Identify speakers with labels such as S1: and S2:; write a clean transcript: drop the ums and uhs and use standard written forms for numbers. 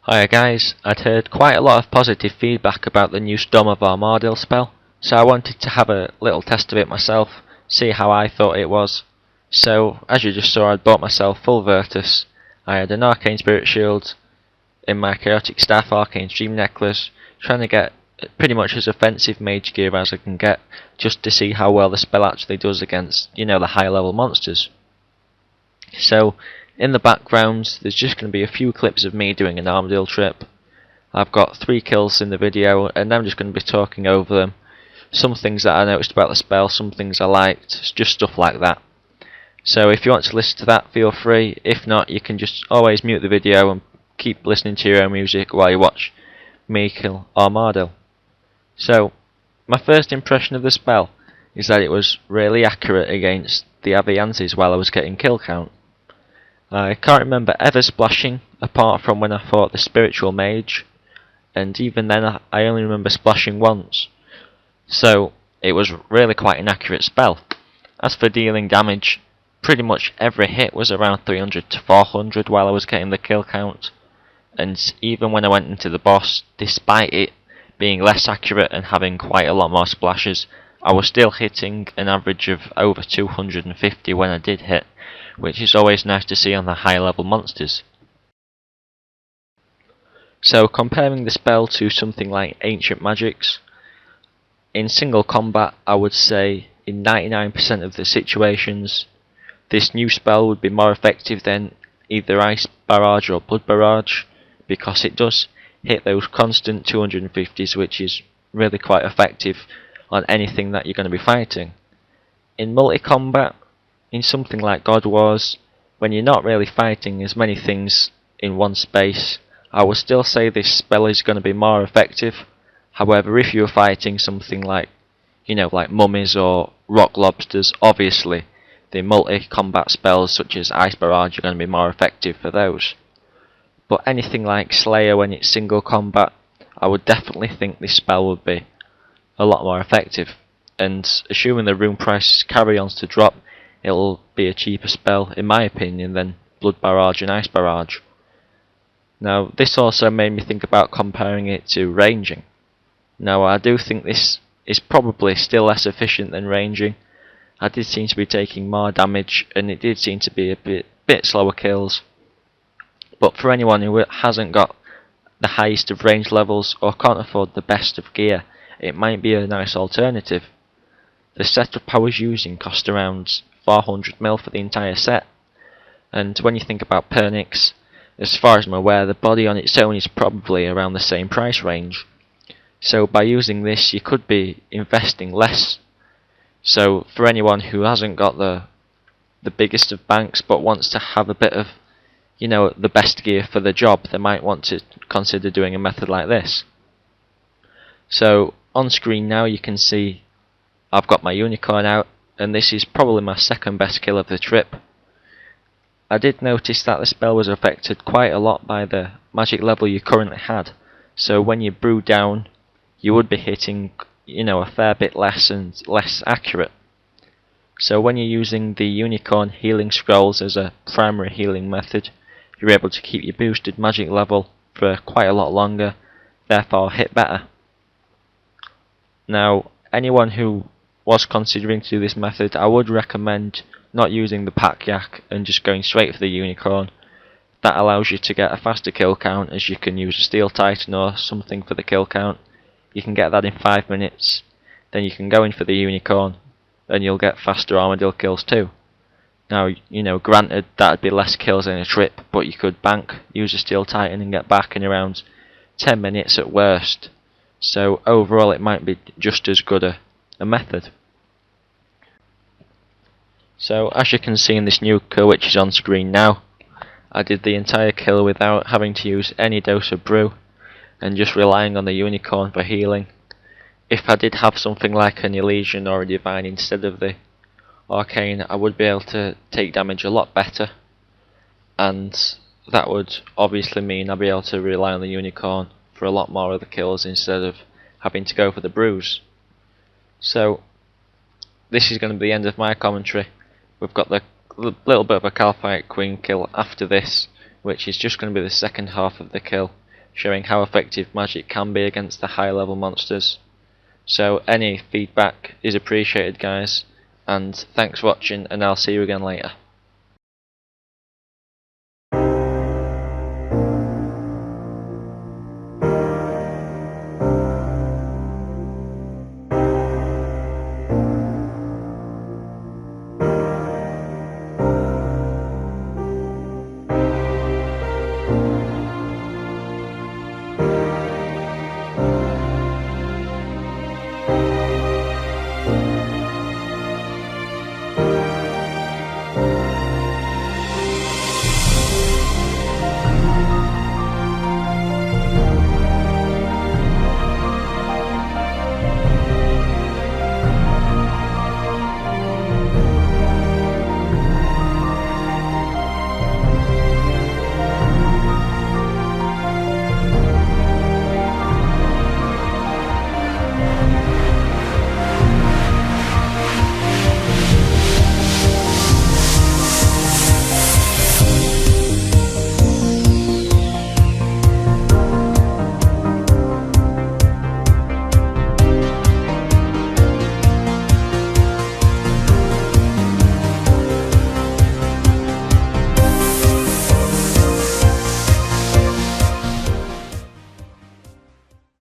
S1: Hiya guys, I'd heard quite a lot of positive feedback about the new Storm of Armadyl spell, so I wanted to have a little test of it myself, see how I thought it was. So, as you just saw, I'd bought myself full Virtus. I had an Arcane Spirit Shield in my Chaotic Staff, Arcane Stream Necklace, trying to get pretty much as offensive mage gear as I can get, just to see how well the spell actually does against, the high level monsters. So, in the background, there's just going to be a few clips of me doing an Armadyl trip. I've got 3 kills in the video, and I'm just going to be talking over them. Some things that I noticed about the spell, some things I liked, just stuff like that. So if you want to listen to that, feel free. If not, you can just always mute the video and keep listening to your own music while you watch me kill Armadyl. So, my first impression of the spell is that it was really accurate against the Avianzes while I was getting kill count. I can't remember ever splashing, apart from when I fought the Spiritual Mage, and even then I only remember splashing once. So, it was really quite an accurate spell. As for dealing damage, pretty much every hit was around 300 to 400 while I was getting the kill count, and even when I went into the boss, despite it being less accurate and having quite a lot more splashes, I was still hitting an average of over 250 when I did hit, which is always nice to see on the high level monsters. So comparing the spell to something like Ancient Magics, in single combat I would say in 99% of the situations this new spell would be more effective than either Ice Barrage or Blood Barrage, because it does hit those constant 250s, which is really quite effective on anything that you're going to be fighting. In multi-combat, in something like God Wars, when you're not really fighting as many things in one space, I would still say this spell is going to be more effective. However, if you're fighting something like, like mummies or rock lobsters, obviously the multi-combat spells such as Ice Barrage are going to be more effective for those. But anything like Slayer when it's single combat, I would definitely think this spell would be a lot more effective. And assuming the rune prices carry on to drop, it'll be a cheaper spell, in my opinion, than Blood Barrage and Ice Barrage. Now, this also made me think about comparing it to ranging. Now, I do think this is probably still less efficient than ranging. I did seem to be taking more damage, and it did seem to be a bit slower kills. But for anyone who hasn't got the highest of range levels or can't afford the best of gear, it might be a nice alternative. The setup I was using cost around 400 mil for the entire set, and when you think about Pernix, as far as I'm aware, the body on its own is probably around the same price range. So by using this, you could be investing less. So for anyone who hasn't got the biggest of banks but wants to have a bit of, the best gear for the job, they might want to consider doing a method like this. So on screen now you can see I've got my unicorn out, and this is probably my second best kill of the trip. I did notice that the spell was affected quite a lot by the magic level you currently had, so when you brew down you would be hitting a fair bit less and less accurate. So when you're using the unicorn healing scrolls as a primary healing method, you're able to keep your boosted magic level for quite a lot longer, therefore hit better. Now, anyone who was considering to do this method, I would recommend not using the pack yak and just going straight for the unicorn. That allows you to get a faster kill count, as you can use a steel titan or something for the kill count. You can get that in 5 minutes, then you can go in for the unicorn and you'll get faster Armadyl kills too. Now, granted that'd be less kills in a trip, but you could bank, use a steel titan and get back in around 10 minutes at worst. So overall it might be just as good a method. So as you can see in this new kill, which is on screen now, I did the entire kill without having to use any dose of brew and just relying on the unicorn for healing. If I did have something like an Elysian or a Divine instead of the Arcane, I would be able to take damage a lot better, and that would obviously mean I'd be able to rely on the unicorn for a lot more of the kills instead of having to go for the brews. So this is going to be the end of my commentary. We've got the little bit of a Calphite Queen kill after this, which is just going to be the second half of the kill, showing how effective magic can be against the higher level monsters. So any feedback is appreciated, guys, and thanks for watching, and I'll see you again later.